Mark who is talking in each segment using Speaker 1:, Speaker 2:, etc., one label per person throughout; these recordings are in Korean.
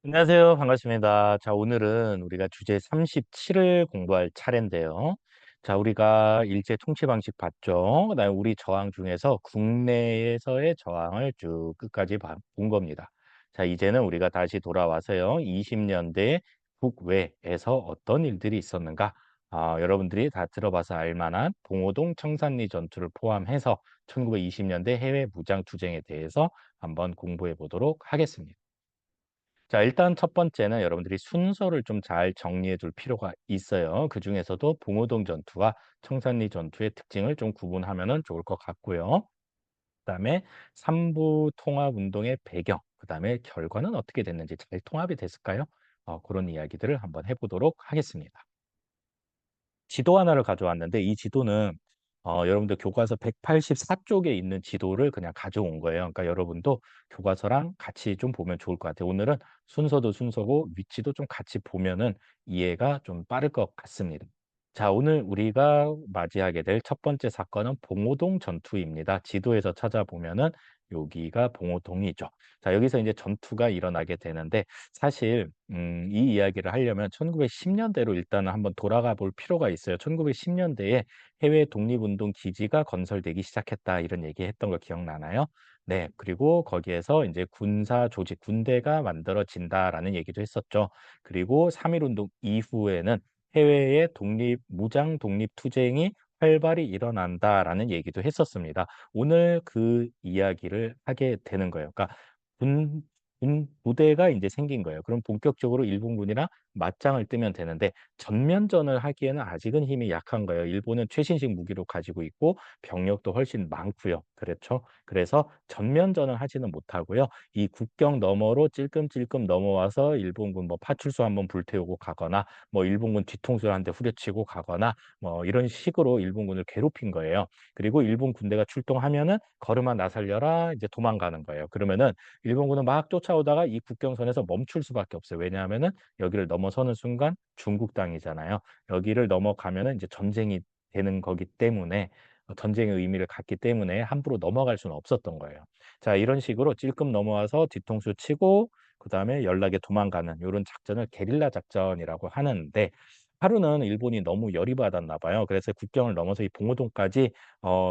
Speaker 1: 안녕하세요. 반갑습니다. 자, 오늘은 우리가 주제 37을 공부할 차례인데요. 자, 우리가 일제 통치 방식 봤죠. 그다음에 우리 저항 중에서 국내에서의 저항을 쭉 끝까지 본 겁니다. 자, 이제는 우리가 다시 돌아와서요. 20년대 국외에서 어떤 일들이 있었는가? 여러분들이 다 들어봐서 알 만한 봉오동 청산리 전투를 포함해서 1920년대 해외 무장 투쟁에 대해서 한번 공부해 보도록 하겠습니다. 자, 일단 첫 번째는 여러분들이 순서를 좀 잘 정리해 둘 필요가 있어요. 그중에서도 봉오동 전투와 청산리 전투의 특징을 좀 구분하면은 좋을 것 같고요. 그다음에 삼부 통합 운동의 배경, 그다음에 결과는 어떻게 됐는지 잘 통합이 됐을까요? 그런 이야기들을 한번 해 보도록 하겠습니다. 지도 하나를 가져왔는데 이 지도는 여러분들 교과서 184 쪽에 있는 지도를 그냥 가져온 거예요. 그러니까 여러분도 교과서랑 같이 좀 보면 좋을 것 같아요. 오늘은 순서도 순서고 위치도 좀 같이 보면은 이해가 좀 빠를 것 같습니다. 자, 오늘 우리가 맞이하게 될 첫 번째 사건은 봉오동 전투입니다. 지도에서 찾아보면은 여기가 봉오동이죠. 자, 여기서 이제 전투가 일어나게 되는데 사실 이 이야기를 하려면 1910년대로 일단은 한번 돌아가 볼 필요가 있어요. 1910년대에 해외 독립운동 기지가 건설되기 시작했다 이런 얘기했던 거 기억나나요? 네. 그리고 거기에서 이제 군사 조직, 군대가 만들어진다라는 얘기도 했었죠. 그리고 3.1 운동 이후에는 해외의 무장 독립 투쟁이 활발히 일어난다라는 얘기도 했었습니다. 오늘 그 이야기를 하게 되는 거예요. 그러니까 군 부대가 이제 생긴 거예요. 그럼 본격적으로 일본군이랑 맞짱을 뜨면 되는데 전면전을 하기에는 아직은 힘이 약한 거예요. 일본은 최신식 무기로 가지고 있고 병력도 훨씬 많고요. 그렇죠. 그래서 전면전을 하지는 못하고요. 이 국경 너머로 찔끔찔끔 넘어와서 일본군 뭐 파출소 한번 불태우고 가거나 뭐 일본군 뒤통수를 한 대 후려치고 가거나 뭐 이런 식으로 일본군을 괴롭힌 거예요. 그리고 일본 군대가 출동하면은 "걸음아 나 살려라." 이제 도망가는 거예요. 그러면은 일본군은 막 쫓아오다가 이 국경선에서 멈출 수밖에 없어요. 왜냐하면은 여기를 넘어서는 순간 중국 땅이잖아요. 여기를 넘어가면은 이제 전쟁이 되는 거기 때문에 전쟁의 의미를 갖기 때문에 함부로 넘어갈 수는 없었던 거예요. 자, 이런 식으로 찔끔 넘어와서 뒤통수 치고 그다음에 연락에 도망가는 요런 작전을 게릴라 작전이라고 하는데 하루는 일본이 너무 열이 받았나 봐요. 그래서 국경을 넘어서 이 봉오동까지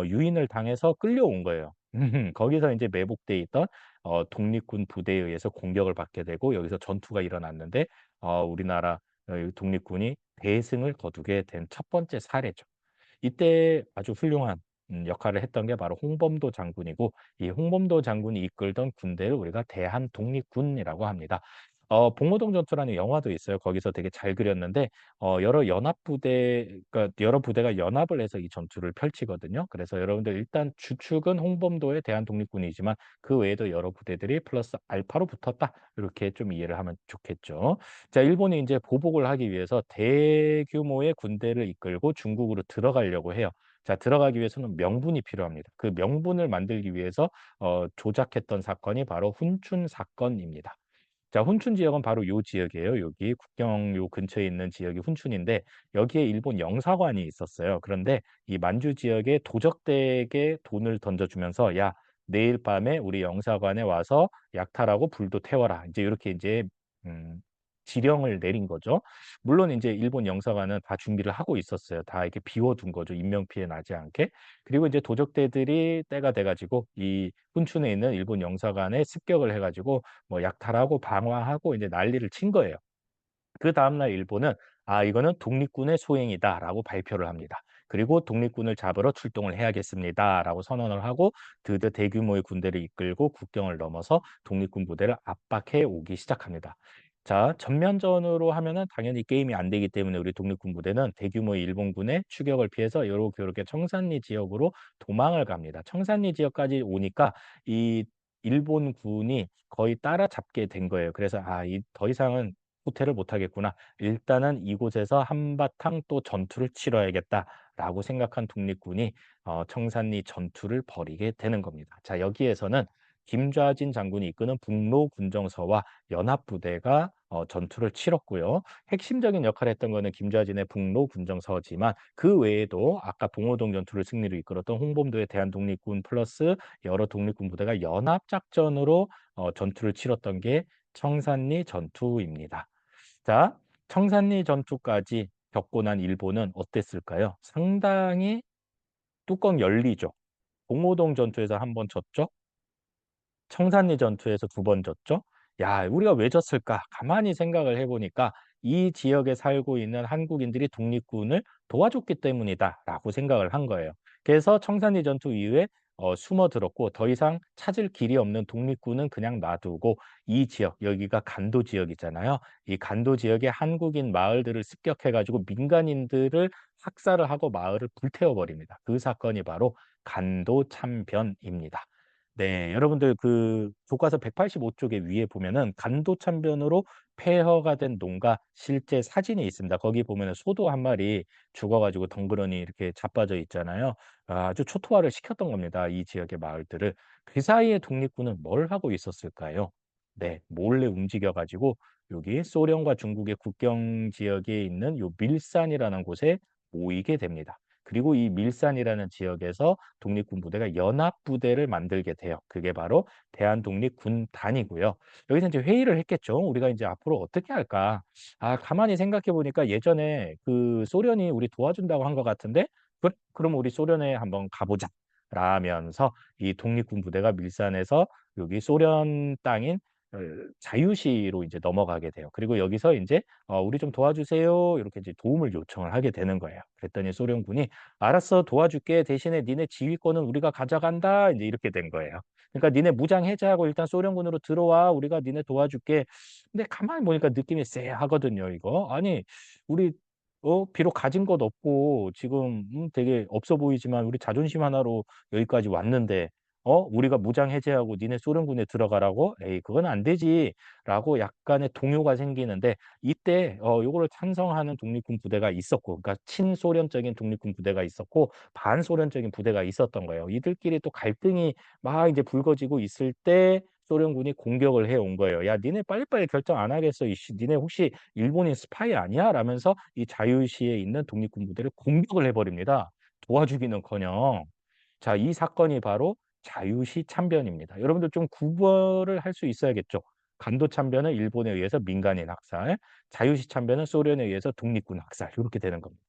Speaker 1: 유인을 당해서 끌려온 거예요. 거기서 인제 매복돼 있던 독립군 부대에 의해서 공격을 받게 되고 여기서 전투가 일어났는데 우리나라 이 독립군이 대승을 거두게 된 첫 번째 사례죠. 이때 아주 훌륭한 역할을 했던 게 바로 홍범도 장군이고 이 홍범도 장군이 이끌던 군대를 우리가 대한독립군이라고 합니다. 봉오동 전투라는 영화도 있어요. 거기서 되게 잘 그렸는데 여러 연합부대 그러니까 여러 부대가 연합을 해서 이 전투를 펼치거든요. 그래서 여러분들 일단 주축은 홍범도의 대한독립군이지만 그 외에도 여러 부대들이 플러스 알파로 붙었다. 이렇게 좀 이해를 하면 좋겠죠. 자, 일본이 이제 보복을 하기 위해서 대규모의 군대를 이끌고 중국으로 들어가려고 해요. 자, 들어가기 위해서는 명분이 필요합니다. 그 명분을 만들기 위해서 조작했던 사건이 바로 훈춘 사건입니다. 자, 훈춘 지역은 바로 요 지역이에요. 여기 국경 요 근처에 있는 지역이 훈춘인데 여기에 일본 영사관이 있었어요. 그런데 이 만주 지역의 도적들에게 돈을 던져주면서 "야, 내일 밤에 우리 영사관에 와서 약탈하고 불도 태워라." 이제 요렇게 인제 음 지령을 내린 거죠. 물론 인제 일본 영사관은 다 준비를 하고 있었어요. 다 이렇게 비워 둔 거죠, 인명 피해 나지 않게. 그리고 이제 도적대들이 때가 돼 가지고 이 훈춘에 있는 일본 영사관에 습격을 해 가지고 뭐 약탈하고 방화하고 이제 난리를 친 거예요. 그다음 날 일본은 "아 이거는 독립군의 소행이다."라고 발표를 합니다. 그리고 "독립군을 잡으러 출동을 해야겠습니다."라고 선언을 하고 드디어 대규모의 군대를 이끌고 국경을 넘어서 독립군 부대를 압박해 오기 시작합니다. 자, 전면전으로 하면은 당연히 게임이 안 되기 때문에 우리 독립군 부대는 대규모의 일본군의 추격을 피해서 요렇게 청산리 지역으로 도망을 갑니다. 청산리 지역까지 오니까 이 일본군이 거의 따라잡게 된 거예요. 그래서 '아 이 더 이상은 후퇴를 못 하겠구나. 일단은 이곳에서 한바탕 또 전투를 치러야겠다.'라고 생각한 독립군이 청산리 전투를 벌이게 되는 겁니다. 자, 여기에서는 김좌진 장군이 이끄는 북로 군정서와 연합부대가 전투를 치렀고요. 핵심적인 역할을 했던 거는 김좌진의 북로 군정서지만 그 외에도 아까 봉오동 전투를 승리로 이끌었던 홍범도의 대한독립군 플러스 여러 독립군 부대가 연합 작전으로 전투를 치렀던 게 청산리 전투입니다. 자, 청산리 전투까지 겪고 난 일본은 어땠을까요? 상당히 뚜껑 열리죠. 봉오동 전투에서 한 번 졌죠. 청산리 전투에서 두 번 졌죠. 야, 우리가 왜 졌을까? 가만히 생각을 해보니까 이 지역에 살고 있는 한국인들이 독립군을 도와줬기 때문이다라고 생각을 한 거예요. 그래서 청산리 전투 이후에 숨어들었고 더 이상 찾을 길이 없는 독립군은 그냥 놔두고 이 지역, 여기가 간도 지역이잖아요. 이 간도 지역의 한국인 마을들을 습격해가지고 민간인들을 학살을 하고 마을을 불태워버립니다. 그 사건이 바로 간도 참변입니다. 네, 여러분들 그 교과서 185쪽에 위에 보면은 간도 참변으로 폐허가 된 농가 실제 사진이 있습니다. 거기 보면은 소도 한 마리 죽어가지고 덩그러니 이렇게 자빠져 있잖아요. 아주 초토화를 시켰던 겁니다. 이 지역의 마을들을. 그 사이에 독립군은 뭘 하고 있었을까요? 네, 몰래 움직여가지고 여기 소련과 중국의 국경 지역에 있는 요 밀산이라는 곳에 모이게 됩니다. 그리고 이 밀산이라는 지역에서 독립군 부대가 연합부대를 만들게 돼요. 그게 바로 대한독립군단이고요. 여기서 이제 회의를 했겠죠. 우리가 이제 앞으로 어떻게 할까? 아, 가만히 생각해 보니까 예전에 그 소련이 우리 도와준다고 한 것 같은데, 그럼 우리 소련에 한번 가보자. 라면서 이 독립군 부대가 밀산에서 여기 소련 땅인 어, 자유시로 이제 넘어가게 돼요. 그리고 여기서 이제 우리 좀 도와주세요. 이렇게 이제 도움을 요청을 하게 되는 거예요. 그랬더니 소련군이 알았어, 도와줄게. 대신에 니네 지휘권은 우리가 가져간다. 이제 이렇게 된 거예요. 그러니까 니네 무장 해제하고 일단 소련군으로 들어와. 우리가 니네 도와줄게. 근데 가만히 보니까 느낌이 쎄하거든요, 이거. 아니, 우리 비록 가진 것 없고 지금 되게 없어 보이지만 우리 자존심 하나로 여기까지 왔는데 우리가 무장 해제하고 니네 소련군에 들어가라고? 에이, 그건 안 되지라고 약간의 동요가 생기는데 이때 요거를 찬성하는 독립군 부대가 있었고 그러니까 친소련적인 독립군 부대가 있었고 반소련적인 부대가 있었던 거예요. 이들끼리 또 갈등이 막 이제 불거지고 있을 때 소련군이 공격을 해 온 거예요. 야, 니네 빨리빨리 결정 안 하겠어. 이씨, 니네 혹시 일본인 스파이 아니야? 라면서 이 자유시에 있는 독립군 부대를 공격을 해버립니다. 도와주기는커녕. 자, 이 사건이 바로 자유시 참변입니다. 여러분들 좀 구별을 할 수 있어야겠죠. 간도 참변은 일본에 의해서 민간인 학살, 자유시 참변은 소련에 의해서 독립군 학살 이렇게 되는 겁니다.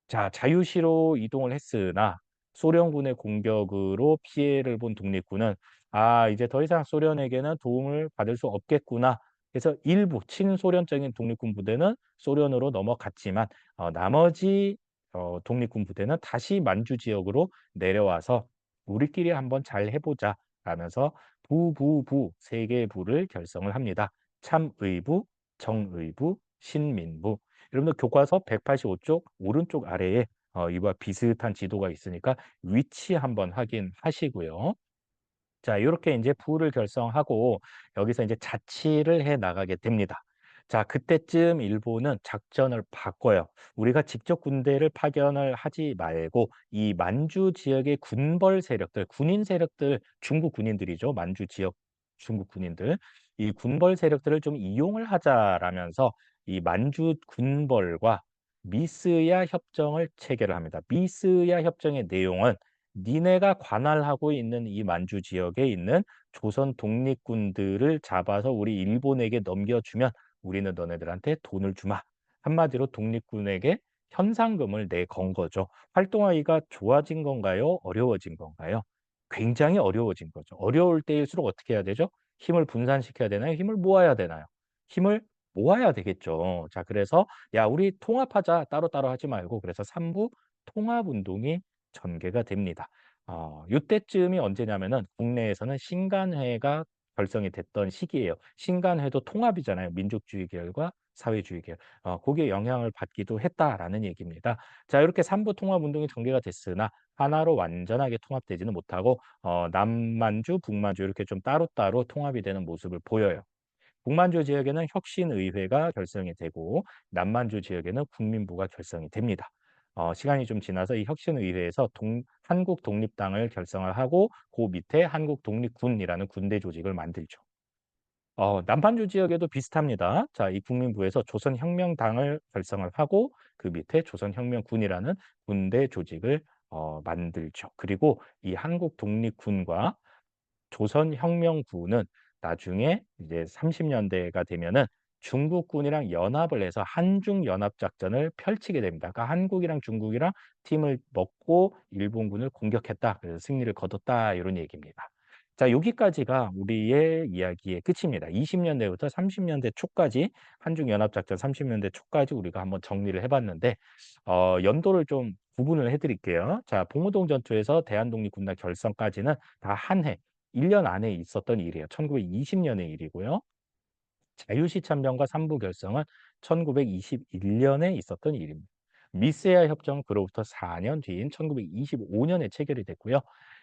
Speaker 1: 자, 자유시로 이동을 했으나 소련군의 공격으로 피해를 본 독립군은 아, 이제 더 이상 소련에게는 도움을 받을 수 없겠구나. 그래서 일부 친소련적인 독립군 부대는 소련으로 넘어갔지만 나머지 독립군 부대는 다시 만주 지역으로 내려와서 우리끼리 한번 잘 해보자 라면서 부부부 세 개의 부를 결성을 합니다. 참의부, 정의부, 신민부. 여러분들 교과서 185쪽 오른쪽 아래에 이와 비슷한 지도가 있으니까 위치 한번 확인하시고요. 자, 이렇게 이제 부를 결성하고 여기서 이제 자치를 해 나가게 됩니다. 자, 그때쯤 일본은 작전을 바꿔요. 우리가 직접 군대를 파견을 하지 말고 이 만주 지역의 군벌 세력들, 군인 세력들, 중국 군인들이죠. 만주 지역 중국 군인들. 이 군벌 세력들을 좀 이용을 하자라면서 이 만주 군벌과 미스야 협정을 체결을 합니다. 미스야 협정의 내용은 니네가 관할하고 있는 이 만주 지역에 있는 조선 독립군들을 잡아서 우리 일본에게 넘겨주면 우리는 너네들한테 돈을 주마. 한마디로 독립군에게 현상금을 내건 거죠. 활동하기가 좋아진 건가요? 어려워진 건가요? 굉장히 어려워진 거죠. 어려울 때일수록 어떻게 해야 되죠? 힘을 분산시켜야 되나요? 힘을 모아야 되나요? 힘을 모아야 되겠죠. 자, 그래서 야, 우리 통합하자. 따로따로 하지 말고 그래서 삼부 통합운동이 전개가 됩니다. 요때쯤이 언제냐면은 국내에서는 신간회가 결성이 됐던 시기예요. 신간회도 통합이잖아요. 민족주의 계열과 사회주의 계열. 거기에 영향을 받기도 했다라는 얘기입니다. 자, 이렇게 삼부 통합 운동이 전개가 됐으나 하나로 완전하게 통합되지는 못하고 남만주, 북만주 이렇게 좀 따로따로 통합이 되는 모습을 보여요. 북만주 지역에는 혁신의회가 결성이 되고 남만주 지역에는 국민부가 결성이 됩니다. 시간이 좀 지나서 이 혁신의회에서 한국 독립당을 결성을 하고 그 밑에 한국 독립군이라는 군대 조직을 만들죠. 남반주 지역에도 비슷합니다. 자, 이 국민부에서 조선혁명당을 결성을 하고 그 밑에 조선혁명군이라는 군대 조직을 만들죠. 그리고 이 한국 독립군과 조선혁명군은 나중에 이제 30년대가 되면은 중국군이랑 연합을 해서 한중 연합 작전을 펼치게 됩니다. 그러니까 한국이랑 중국이랑 팀을 먹고 일본군을 공격했다. 그래서 승리를 거뒀다. 이런 얘기입니다. 자, 여기까지가 우리의 이야기의 끝입니다. 20년대부터 30년대 초까지 한중 연합 작전 30년대 초까지 우리가 한번 정리를 해 봤는데 연도를 좀 구분을 해 드릴게요. 자, 봉오동 전투에서 대한독립군단 결성까지는 다 한 해, 1년 안에 있었던 일이에요. 1920년의 일이고요. 자유시 참전과 삼부 결성은 1921 년에 있었던 일입니다. 미세아 협정은 그로부터 4년 뒤인 1925년에 체결이 됐고요.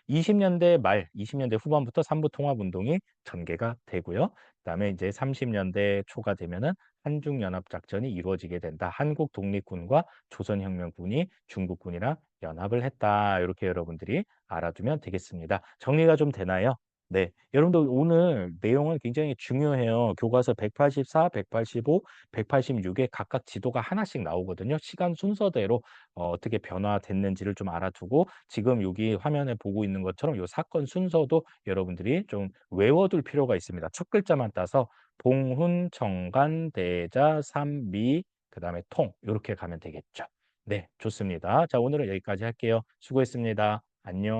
Speaker 1: 20년대 말, 20년대 후반부터 삼부 통합 운동이 전개가 되고요. 그다음에 이제 30년대 초가 되면은 한중 연합 작전이 이루어지게 된다. 한국 독립군과 조선혁명군이 중국군이랑 연합을 했다. 이렇게 여러분들이 알아두면 되겠습니다. 정리가 좀 되나요? 네. 여러분들 오늘 내용은 굉장히 중요해요. 교과서 184, 185, 186에 각각 지도가 하나씩 나오거든요. 시간 순서대로 어떻게 변화됐는지를 좀 알아두고 지금 여기 화면에 보고 있는 것처럼 요 사건 순서도 여러분들이 좀 외워둘 필요가 있습니다. 첫 글자만 따서 봉훈, 정간, 대자, 삼미, 그다음에 통 요렇게 가면 되겠죠. 네, 좋습니다. 자, 오늘은 여기까지 할게요. 수고했습니다. 안녕.